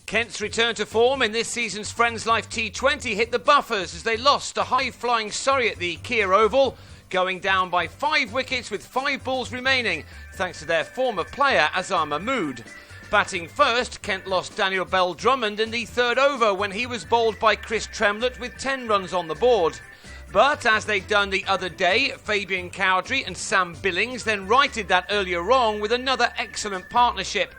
Kent's return to form in this season's Friends Life T20 hit the buffers as they lost to high-flying Surrey at the Kia Oval, going down by 5 wickets with 5 balls remaining, thanks to their former player Azhar Mahmood. Batting first, Kent lost Daniel Bell-Drummond in the 3rd over when he was bowled by Chris Tremlett with 10 runs on the board. But as they'd done the other day, Fabian Cowdrey and Sam Billings then righted that earlier wrong with another excellent partnership.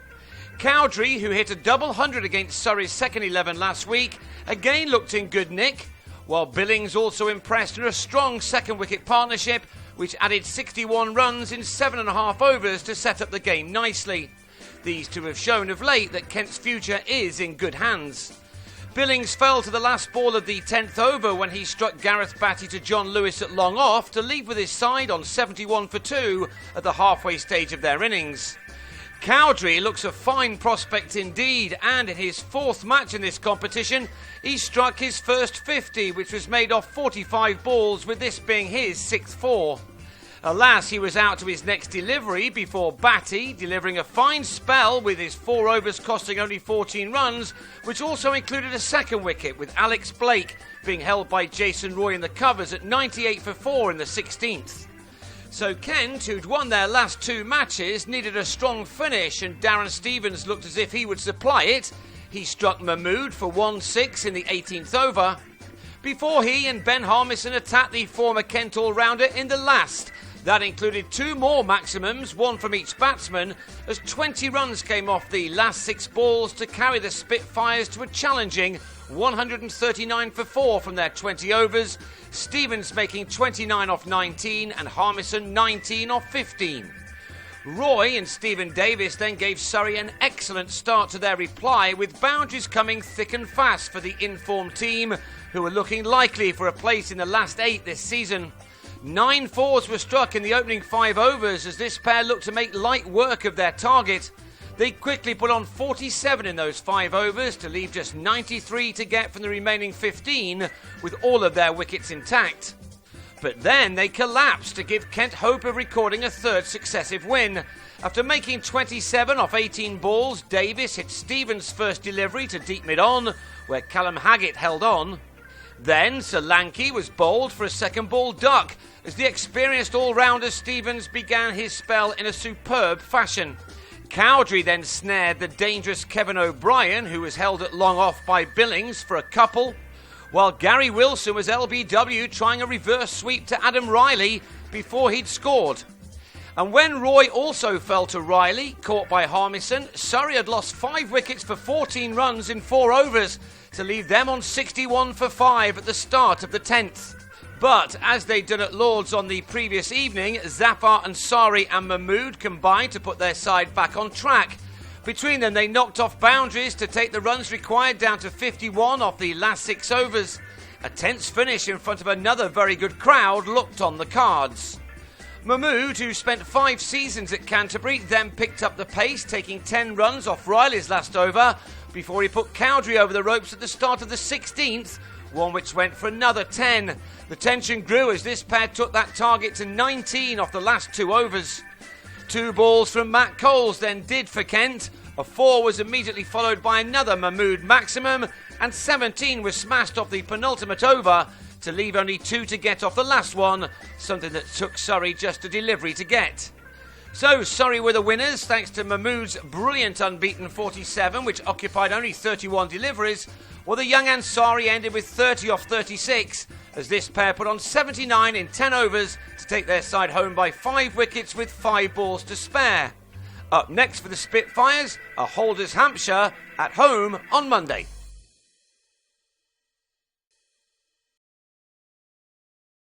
Cowdrey, who hit a double 100 against Surrey's second 11 last week, again looked in good nick, while Billings also impressed in a strong second wicket partnership, which added 61 runs in 7.5 overs to set up the game nicely. These two have shown of late that Kent's future is in good hands. Billings fell to the last ball of the 10th over when he struck Gareth Batty to John Lewis at long off to leave with his side on 71 for 2 at the halfway stage of their innings. Cowdrey looks a fine prospect indeed, and in his 4th match in this competition, he struck his first 50, which was made off 45 balls, with this being his 6th 4. Alas, he was out to his next delivery before Batty, delivering a fine spell with his 4 overs costing only 14 runs, which also included a second wicket, with Alex Blake being held by Jason Roy in the covers at 98 for 4 in the 16th. So Kent, who'd won their last 2 matches, needed a strong finish, and Darren Stevens looked as if he would supply it. He struck Mahmood for 1-6 in the 18th over, before he and Ben Harmison attacked the former Kent all-rounder in the last. That included 2 more maximums, one from each batsman, as 20 runs came off the last 6 balls to carry the Spitfires to a challenging 139 for 4 from their 20 overs, Stevens making 29 off 19 and Harmison 19 off 15. Roy and Stephen Davis then gave Surrey an excellent start to their reply, with boundaries coming thick and fast for the informed team, who were looking likely for a place in the last 8 this season. 9 fours were struck in the opening 5 overs as this pair looked to make light work of their target. They quickly put on 47 in those 5 overs to leave just 93 to get from the remaining 15, with all of their wickets intact. But then they collapsed to give Kent hope of recording a 3rd successive win. After making 27 off 18 balls, Davis hit Stevens' first delivery to deep mid-on, where Callum Haggett held on. Then Solanke was bowled for a second ball duck, as the experienced all-rounder Stevens began his spell in a superb fashion. Cowdrey then snared the dangerous Kevin O'Brien, who was held at long off by Billings, for a couple, while Gary Wilson was LBW trying a reverse sweep to Adam Riley before he'd scored. And when Roy also fell to Riley, caught by Harmison, Surrey had lost 5 wickets for 14 runs in 4 overs to leave them on 61 for 5 at the start of the 10th. But as they'd done at Lord's on the previous evening, Zafar Ansari and Mahmood combined to put their side back on track. Between them, they knocked off boundaries to take the runs required down to 51 off the last 6 overs. A tense finish in front of another very good crowd looked on the cards. Mahmood, who spent 5 seasons at Canterbury, then picked up the pace, taking 10 runs off Riley's last over, before he put Cowdrey over the ropes at the start of the 16th, one which went for another 10. The tension grew as this pair took that target to 19 off the last 2 overs. 2 balls from Matt Coles then did for Kent. A 4 was immediately followed by another Mahmood maximum, and 17 was smashed off the penultimate over to leave only 2 to get off the last one, something that took Surrey just a delivery to get. So Surrey were the winners thanks to Mahmood's brilliant unbeaten 47, which occupied only 31 deliveries, while the young Ansari ended with 30 off 36, as this pair put on 79 in 10 overs to take their side home by 5 wickets with 5 balls to spare. Up next for the Spitfires, are Holders Hampshire at home on Monday.